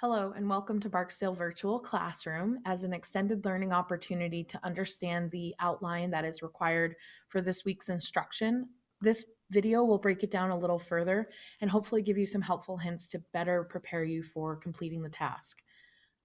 Hello, and welcome to Barksdale Virtual Classroom as an extended learning opportunity to understand the outline that is required for this week's instruction. This video will break it down a little further and hopefully give you some helpful hints to better prepare you for completing the task.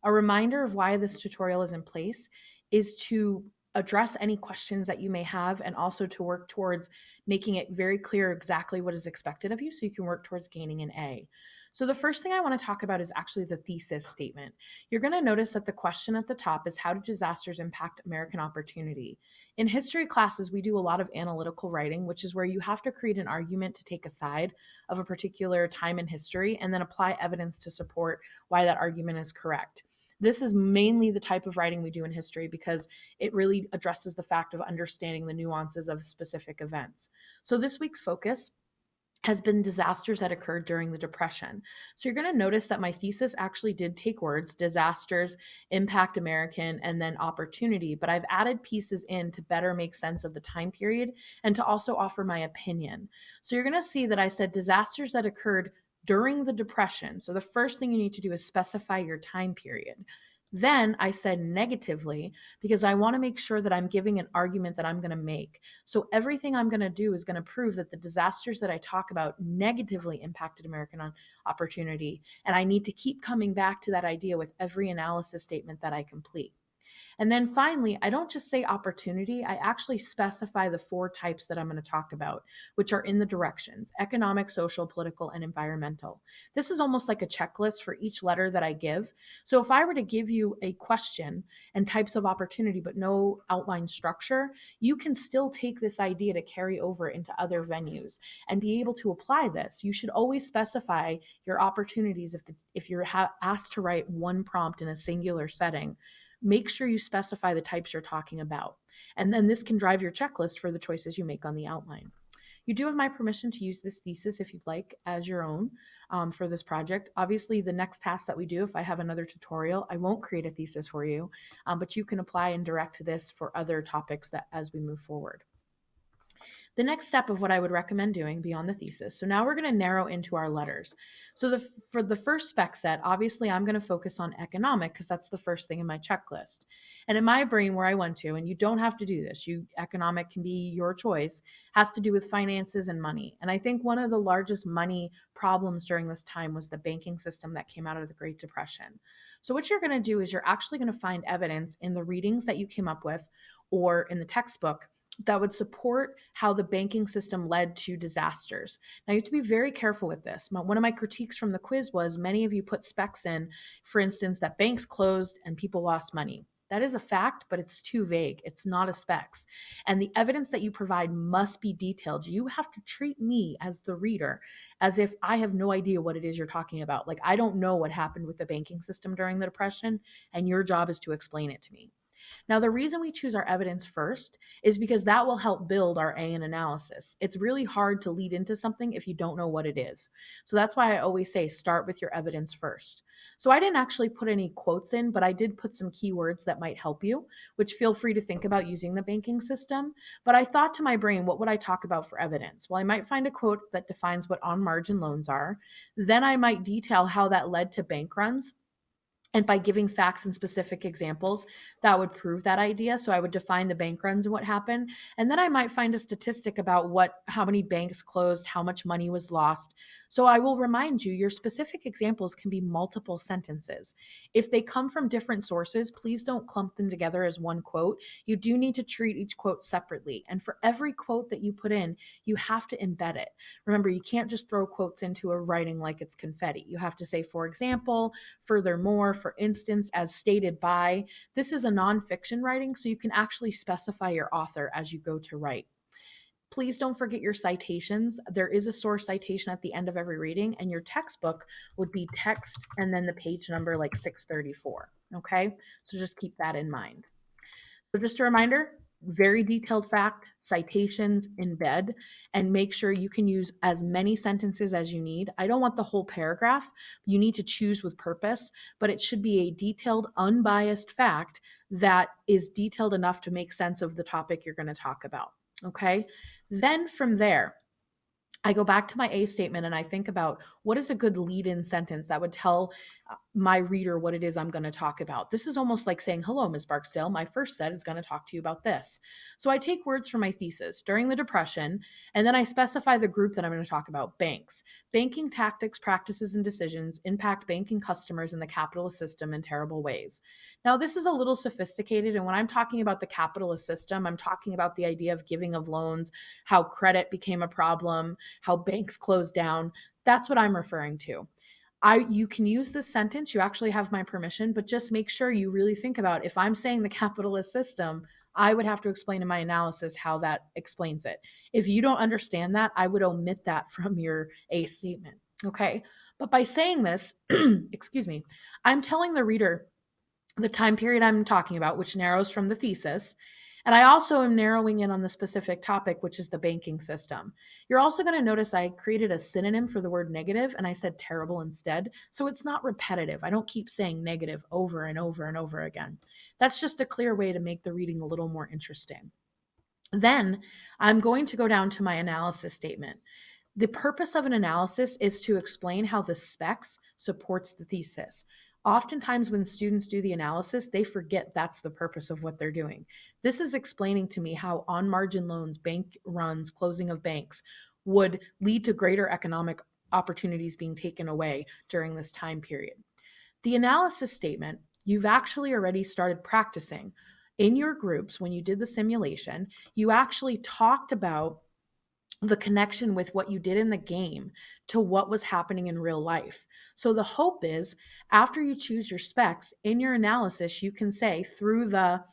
A reminder of why this tutorial is in place is to address any questions that you may have and also to work towards making it very clear exactly what is expected of you so you can work towards gaining an A. So the first thing I want to talk about is actually the thesis statement. You're going to notice that the question at the top is, how do disasters impact American opportunity? In history classes, we do a lot of analytical writing, which is where you have to create an argument to take a side of a particular time in history and then apply evidence to support why that argument is correct. This is mainly the type of writing we do in history because it really addresses the fact of understanding the nuances of specific events. So this week's focus has been disasters that occurred during the Depression. So you're going to notice that my thesis actually did take words, disasters, impact American, and then opportunity, but I've added pieces in to better make sense of the time period and to also offer my opinion. So you're going to see that I said disasters that occurred during the Depression. So the first thing you need to do is specify your time period. Then I said negatively because I want to make sure that I'm giving an argument that I'm going to make. So everything I'm going to do is going to prove that the disasters that I talk about negatively impacted American opportunity. And I need to keep coming back to that idea with every analysis statement that I complete. And then finally, I don't just say opportunity, I actually specify the four types that I'm going to talk about, which are in the directions: economic, social, political, and environmental. This is almost like a checklist for each letter that I give. So if I were to give you a question and types of opportunity, but no outline structure, you can still take this idea to carry over into other venues and be able to apply this. You should always specify your opportunities if you're asked to write one prompt in a singular setting. Make sure you specify the types you're talking about. And then this can drive your checklist for the choices you make on the outline. You do have my permission to use this thesis if you'd like as your own for this project. Obviously, the next task that we do, if I have another tutorial, I won't create a thesis for you, but you can apply and direct this for other topics that as we move forward. The next step of what I would recommend doing beyond the thesis. So now we're going to narrow into our letters. So for the first spec set, obviously I'm going to focus on economic because that's the first thing in my checklist. And in my brain, where I went to, and you don't have to do this, economic can be your choice, has to do with finances and money. And I think one of the largest money problems during this time was the banking system that came out of the Great Depression. So what you're going to do is you're actually going to find evidence in the readings that you came up with or in the textbook that would support how the banking system led to disasters. Now, you have to be very careful with this. One of my critiques from the quiz was many of you put specs in, for instance, that banks closed and people lost money. That is a fact, but it's too vague. It's not a specs. And the evidence that you provide must be detailed. You have to treat me as the reader as if I have no idea what it is you're talking about. Like, I don't know what happened with the banking system during the Depression, and your job is to explain it to me. Now, the reason we choose our evidence first is because that will help build our A in analysis. It's really hard to lead into something if you don't know what it is. So that's why I always say start with your evidence first. So I didn't actually put any quotes in, but I did put some keywords that might help you, which feel free to think about using the banking system. But I thought to my brain, what would I talk about for evidence? Well, I might find a quote that defines what on margin loans are. Then I might detail how that led to bank runs, and by giving facts and specific examples, that would prove that idea. So I would define the bank runs and what happened. And then I might find a statistic about how many banks closed, how much money was lost. So I will remind you, your specific examples can be multiple sentences. If they come from different sources, please don't clump them together as one quote. You do need to treat each quote separately. And for every quote that you put in, you have to embed it. Remember, you can't just throw quotes into a writing like it's confetti. You have to say, for example, furthermore, for instance, as stated by. This is a nonfiction writing, so you can actually specify your author as you go to write. Please don't forget your citations. There is a source citation at the end of every reading, and your textbook would be text and then the page number like 634. Okay, so just keep that in mind. So just a reminder, very detailed fact, citations, embed, and make sure you can use as many sentences as you need. I don't want the whole paragraph. You need to choose with purpose, but it should be a detailed, unbiased fact that is detailed enough to make sense of the topic you're going to talk about. Okay. Then from there, I go back to my A statement and I think about what is a good lead in sentence that would tell my reader what it is I'm going to talk about. This is almost like saying, "Hello, Ms. Barksdale. My first set is going to talk to you about this." So I take words from my thesis during the Depression, and then I specify the group that I'm going to talk about: banks. Banking tactics, practices, and decisions impact banking customers in the capitalist system in terrible ways. Now, this is a little sophisticated, and when I'm talking about the capitalist system, I'm talking about the idea of giving of loans, how credit became a problem, how banks closed down. That's what I'm referring to. You can use this sentence, you actually have my permission, but just make sure you really think about, if I'm saying the capitalist system, I would have to explain in my analysis how that explains it. If you don't understand that, I would omit that from your A statement. Okay. But by saying this, excuse me, I'm telling the reader the time period I'm talking about, which narrows from the thesis. And I also am narrowing in on the specific topic, which is the banking system. You're also going to notice I created a synonym for the word negative and I said terrible instead. So it's not repetitive. I don't keep saying negative over and over and over again. That's just a clear way to make the reading a little more interesting. Then I'm going to go down to my analysis statement. The purpose of an analysis is to explain how the specs supports the thesis. Oftentimes, when students do the analysis, they forget that's the purpose of what they're doing. This is explaining to me how on margin loans, bank runs, closing of banks would lead to greater economic opportunities being taken away during this time period. The analysis statement, you've actually already started practicing. In your groups, when you did the simulation, you actually talked about the connection with what you did in the game to what was happening in real life. So the hope is, after you choose your specs in your analysis, you can say through the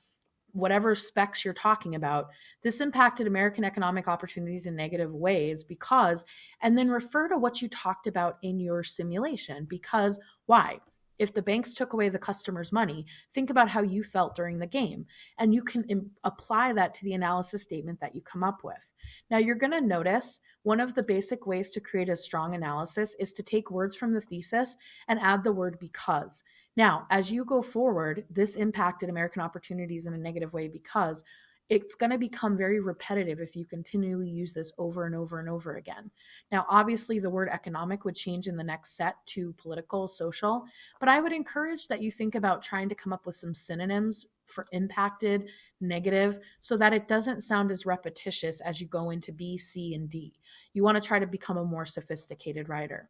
whatever specs you're talking about, this impacted American economic opportunities in negative ways because, and then refer to what you talked about in your simulation. Because why? If the banks took away the customer's money, think about how you felt during the game, and you can apply that to the analysis statement that you come up with. Now, you're going to notice one of the basic ways to create a strong analysis is to take words from the thesis and add the word because. Now, as you go forward, this impacted American opportunities in a negative way because it's going to become very repetitive if you continually use this over and over and over again. Now, obviously, the word economic would change in the next set to political, social, but I would encourage that you think about trying to come up with some synonyms for impacted, negative, so that it doesn't sound as repetitious as you go into B, C, and D. You want to try to become a more sophisticated writer.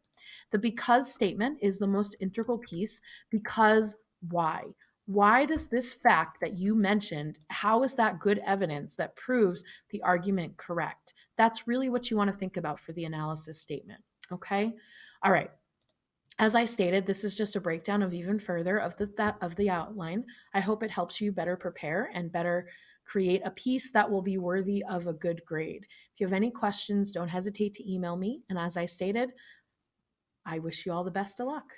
The because statement is the most integral piece. Because why? Why does this fact that you mentioned, how is that good evidence that proves the argument correct? That's really what you want to think about for the analysis statement. Okay? All right. As I stated, this is just a breakdown of even further of the outline. I hope it helps you better prepare and better create a piece that will be worthy of a good grade. If you have any questions, don't hesitate to email me. And as I stated, I wish you all the best of luck.